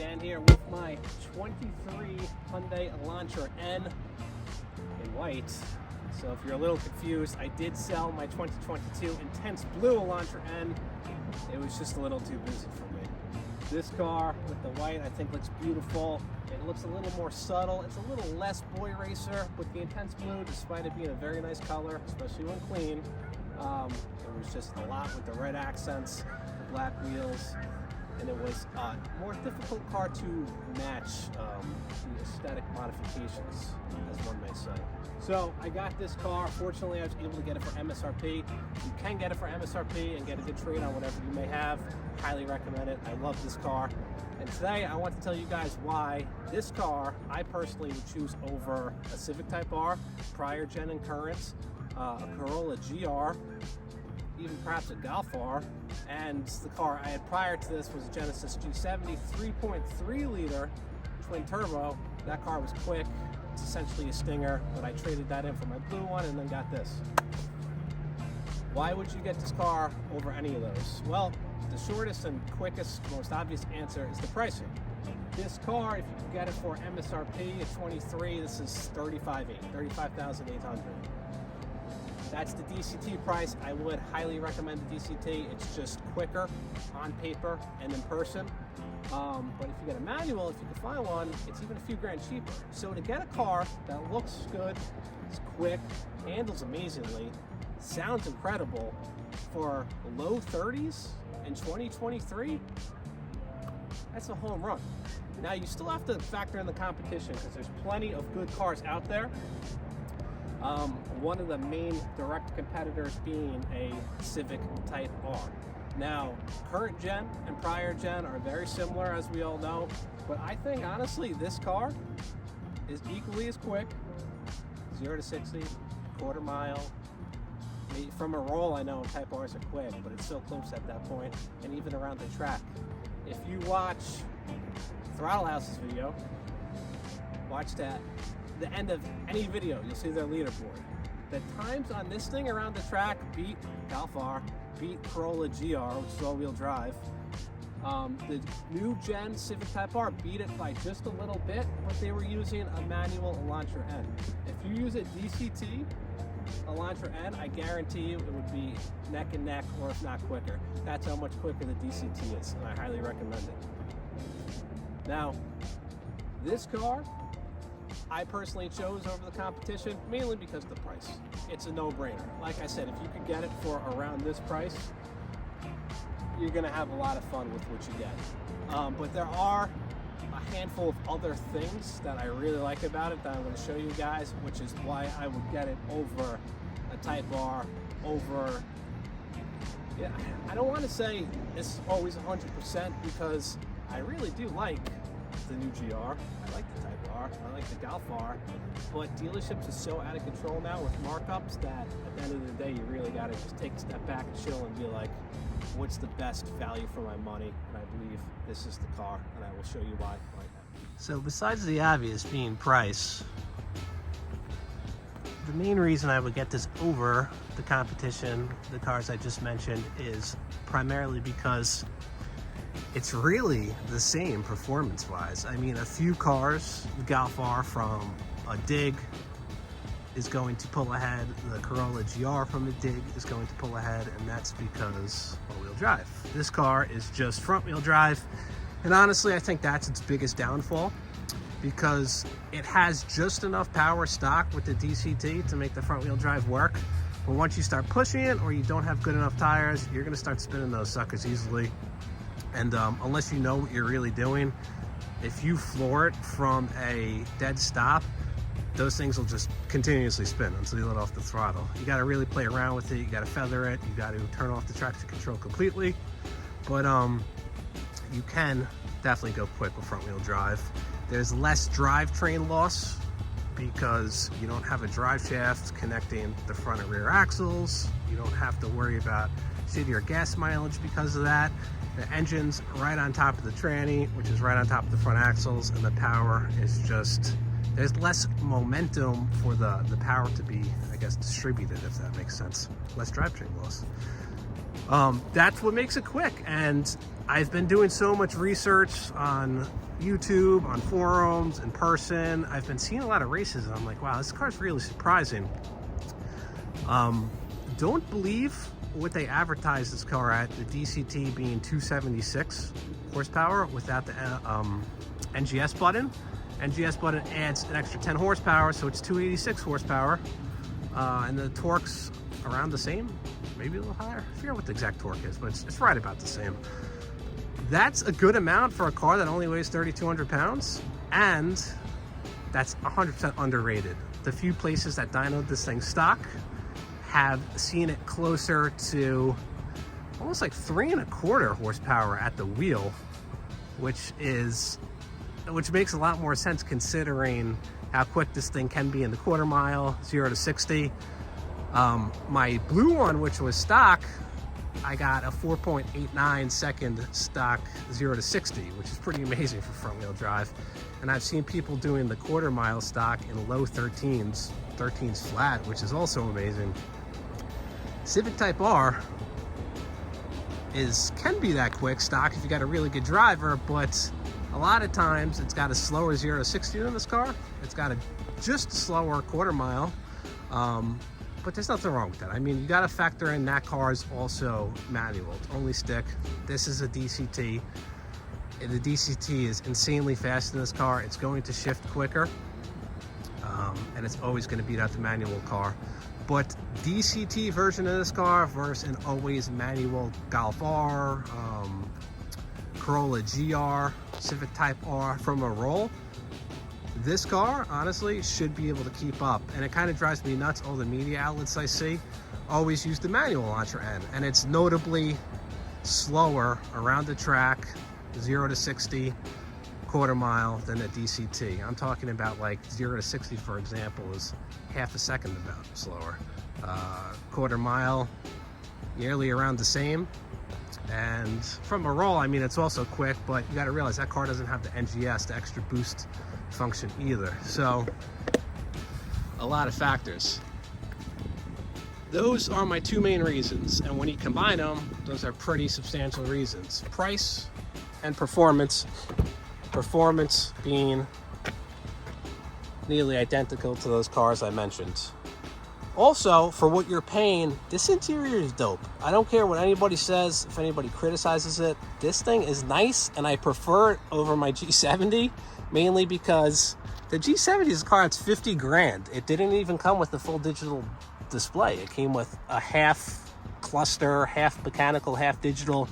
stand here with my 23 Hyundai Elantra N in white. So if you're a little confused, I did sell my 2022 Intense Blue Elantra N. It was just a little too busy for me. This car with the white I think looks beautiful. It looks a little more subtle. It's a little less boy racer with the Intense Blue, despite it being a very nice color, especially when clean. It was just a lot with the red accents, the black wheels, and it was a more difficult car to match the aesthetic modifications, as one may say. So I got this car. Fortunately, I was able to get it for MSRP. You can get it for MSRP and get a good trade on whatever you may have. Highly recommend it. I love this car. And today I want to tell you guys why this car I personally would choose over a Civic Type R, prior gen and current, a Corolla GR, even perhaps a Golf R, and the car I had prior to this was a Genesis G70 3.3 liter twin turbo. That car was quick. It's essentially a stinger, but I traded that in for my blue one and then got this. Why would you get this car over any of those? Well, the shortest and quickest, most obvious answer is the pricing. This car, if you can get it for MSRP at 23, this is $35,800. That's the DCT price. I would highly recommend the DCT. It's just quicker on paper and in person. But if you get a manual, if you can find one, it's even a few grand cheaper. So to get a car that looks good, is quick, handles amazingly, sounds incredible, for low 30s in 2023, that's a home run. Now you still have to factor in the competition because there's plenty of good cars out there. One of the main direct competitors being a Civic Type R. Now, current gen and prior gen are very similar, as we all know, but I think honestly this car is equally as quick, 0 to 60, quarter mile. From a roll, I know Type R's are quick, but it's so close at that point, and even around the track. If you watch Throttle House's video, watch that. The end of any video, you'll see their leaderboard. The times on this thing around the track beat Golf R, beat Corolla GR, which is all-wheel drive. The new gen Civic Type R beat it by just a little bit, but they were using a manual Elantra N. If you use a DCT Elantra N, I guarantee you it would be neck and neck, or if not quicker. That's how much quicker the DCT is, and I highly recommend it. Now, this car, I personally chose over the competition, mainly because of the price. It's a no-brainer. Like I said, if you could get it for around this price, you're gonna have a lot of fun with what you get. But there are a handful of other things that I really like about it that I'm gonna show you guys, which is why I would get it over a Type R, over, yeah, I don't wanna say it's always 100% because I really do like the new GR, I like the Type R, I like the Golf R, but dealerships are so out of control now with markups that at the end of the day you really got to just take a step back and chill and be like, what's the best value for my money? And I believe this is the car, and I will show you why right now. So besides the obvious being price, the main reason I would get this over the competition, the cars I just mentioned, is primarily because it's really the same performance-wise. I mean, a few cars, the Golf R from a dig is going to pull ahead, the Corolla GR from a dig is going to pull ahead, and that's because all-wheel drive. This car is just front-wheel drive, and honestly, I think that's its biggest downfall because it has just enough power stock with the DCT to make the front-wheel drive work, but once you start pushing it or you don't have good enough tires, you're gonna start spinning those suckers easily. And unless you know what you're really doing, if you floor it from a dead stop, those things will just continuously spin until you let off the throttle. You got to really play around with it. You got to feather it. You got to turn off the traction control completely. But you can definitely go quick with front wheel drive. There's less drivetrain loss because you don't have a drive shaft connecting the front and rear axles. You don't have to worry about shittier gas mileage because of that. The engine's right on top of the tranny, which is right on top of the front axles, and the power is just, there's less momentum for the power to be, I guess, distributed, if that makes sense. Less drivetrain loss. That's what makes it quick. And I've been doing so much research on YouTube, on forums, in person. I've been seeing a lot of races, and I'm like, wow, this car's really surprising. Don't believe what they advertised this car at, the DCT being 276 horsepower without the NGS button. NGS button adds an extra 10 horsepower, so it's 286 horsepower. And the torque's around the same, maybe a little higher. I forget what the exact torque is, but it's right about the same. That's a good amount for a car that only weighs 3,200 pounds, and that's 100% underrated. The few places that dynoed this thing stock have seen it closer to almost like 3.25 horsepower at the wheel, which makes a lot more sense considering how quick this thing can be in the quarter mile, 0 to 60. My blue one, which was stock, I got a 4.89 second stock 0 to 60, which is pretty amazing for front wheel drive. And I've seen people doing the quarter mile stock in low 13s flat, which is also amazing. Civic Type R can be that quick stock if you got a really good driver, but a lot of times it's got a slower 0 to 60 than this car. It's got a just slower quarter mile, but there's nothing wrong with that. I mean, you got to factor in that car is also manual. It's only stick. This is a DCT. The DCT is insanely fast in this car. It's going to shift quicker, and it's always going to beat out the manual car. But DCT version of this car versus an always manual Golf R, Corolla GR, Civic Type R from a roll, this car honestly should be able to keep up. And it kind of drives me nuts. All the media outlets I see always use the manual Elantra N, and it's notably slower around the track, 0 to 60 quarter mile, than a DCT. I'm talking about like 0 to 60, for example, is half a second about slower. Quarter mile, nearly around the same. And from a roll, I mean, it's also quick, but you got to realize that car doesn't have the NGS, the extra boost function either. So a lot of factors. Those are my two main reasons, and when you combine them, those are pretty substantial reasons. Price and performance. Performance being nearly identical to those cars I mentioned. Also, for what you're paying, this interior is dope. I don't care what anybody says, if anybody criticizes it. This thing is nice, and I prefer it over my G70, mainly because the G70 is a car that's 50 grand. It didn't even come with the full digital display. It came with a half cluster, half mechanical, half digital.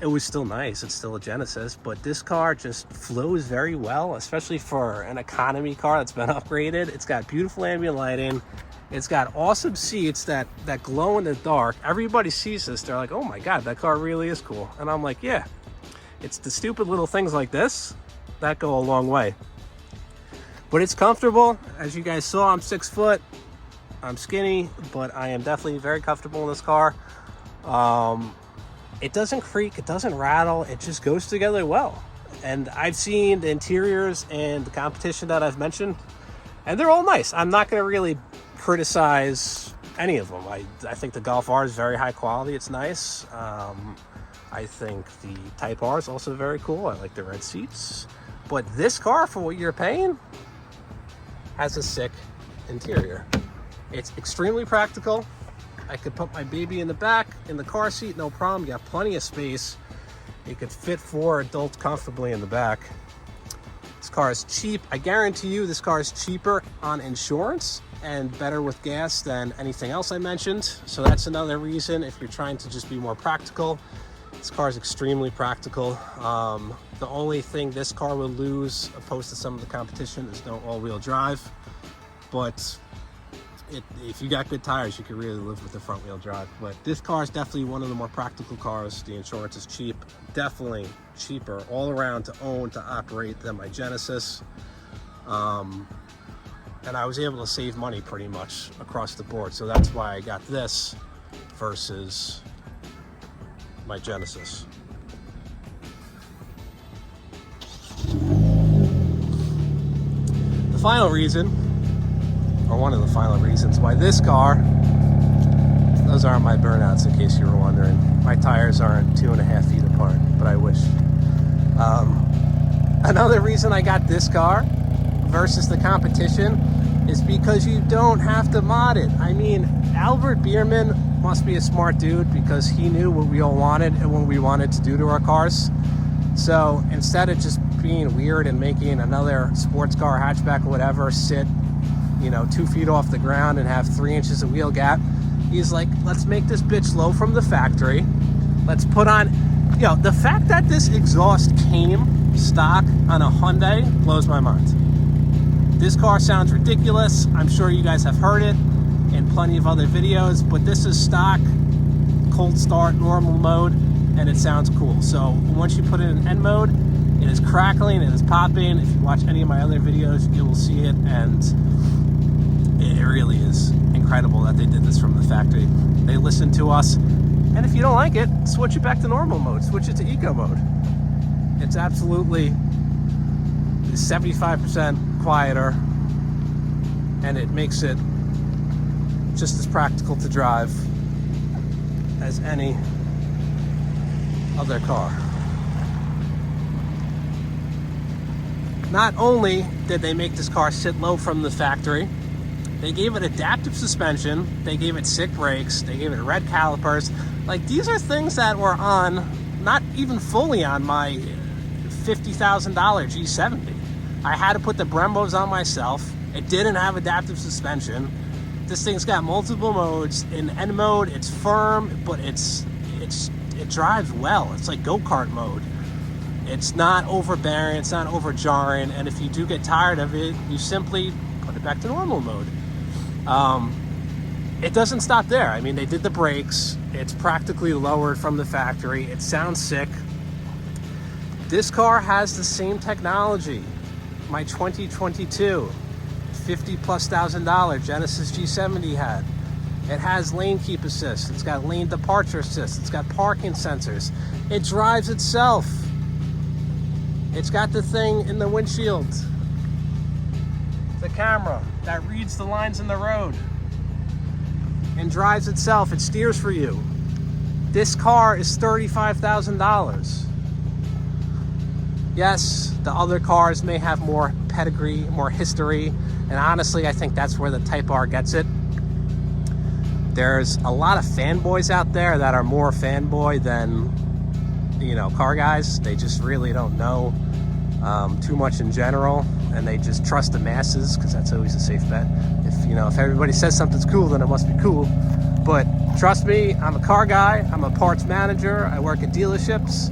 It was still nice. It's still a Genesis, but this car just flows very well, especially for an economy car that's been upgraded. It's got beautiful ambient lighting. It's got awesome seats that glow in the dark. Everybody sees this, they're like, oh my God, that car really is cool. And I'm like, yeah, it's the stupid little things like this that go a long way. But it's comfortable. As you guys saw, I'm 6 foot. I'm skinny, but I am definitely very comfortable in this car. It doesn't creak, it doesn't rattle, it just goes together well. And I've seen the interiors and the competition that I've mentioned, and they're all nice. I'm not gonna really criticize any of them. I think the Golf R is very high quality, it's nice. I think the Type R is also very cool. I like the red seats. But this car, for what you're paying, has a sick interior. It's extremely practical. I could put my baby in the back, in the car seat, no problem. You got plenty of space. You could fit 4 adults comfortably in the back. This car is cheap. I guarantee you this car is cheaper on insurance and better with gas than anything else I mentioned. So that's another reason if you're trying to just be more practical. This car is extremely practical. The only thing this car will lose opposed to some of the competition is no all-wheel drive. But if you got good tires, you can really live with the front wheel drive. But this car is definitely one of the more practical cars. The insurance is cheap, definitely cheaper all around to own, to operate than my Genesis. And I was able to save money pretty much across the board. So that's why I got this versus my Genesis. The final reason, or one of the final reasons why this car, those aren't my burnouts in case you were wondering. My tires aren't 2.5 feet apart, but I wish. Another reason I got this car versus the competition is because you don't have to mod it. I mean, Albert Bierman must be a smart dude because he knew what we all wanted and what we wanted to do to our cars. So instead of just being weird and making another sports car, hatchback, or whatever, sit, 2 feet off the ground and have 3 inches of wheel gap, he's like, let's make this bitch low from the factory. Let's put on, the fact that this exhaust came stock on a Hyundai blows my mind. This car sounds ridiculous. I'm sure you guys have heard it in plenty of other videos, but this is stock, cold start, normal mode, and it sounds cool. So once you put it in N mode, it is crackling, it is popping. If you watch any of my other videos, you will see it, and it really is incredible that they did this from the factory. They listened to us, and if you don't like it, switch it back to normal mode, switch it to eco mode. It's absolutely 75% quieter, and it makes it just as practical to drive as any other car. Not only did they make this car sit low from the factory, they gave it adaptive suspension, they gave it sick brakes, they gave it red calipers. Like, these are things that were on, not even fully on my $50,000 G70. I had to put the Brembos on myself. It didn't have adaptive suspension. This thing's got multiple modes. In N mode, it's firm, but it drives well. It's like go-kart mode. It's not overbearing, it's not over-jarring, and if you do get tired of it, you simply put it back to normal mode. It doesn't stop there. I mean, they did the brakes. It's practically lowered from the factory. It sounds sick. This car has the same technology my 2022 $50,000+ Genesis G70 had. It has lane keep assist. It's got lane departure assist. It's got parking sensors. It drives itself. It's got the thing in the windshield, the camera that reads the lines in the road and drives itself. It steers for you. This car is $35,000. Yes, the other cars may have more pedigree, more history, and honestly, I think that's where the Type R gets it. There's a lot of fanboys out there that are more fanboy than, car guys. They just really don't know too much in general, and they just trust the masses because that's always a safe bet. If everybody says something's cool, then it must be cool. But trust me, I'm a car guy. I'm a parts manager. I work at dealerships.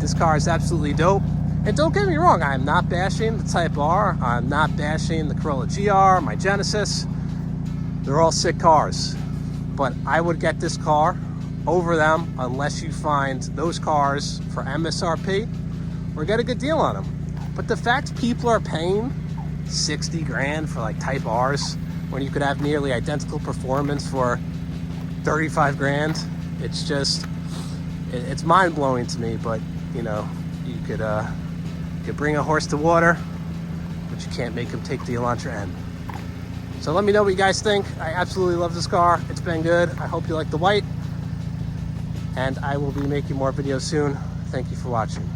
This car is absolutely dope. And don't get me wrong, I'm not bashing the Type R. I'm not bashing the Corolla GR, my Genesis. They're all sick cars. But I would get this car over them unless you find those cars for MSRP or get a good deal on them. But the fact people are paying 60 grand for like Type Rs when you could have nearly identical performance for 35 grand, it's just, it's mind-blowing to me. But you could bring a horse to water, but you can't make him take the Elantra N. So let me know what you guys think. I absolutely love this car. It's been good. I hope you like the white, and I will be making more videos soon. Thank you for watching.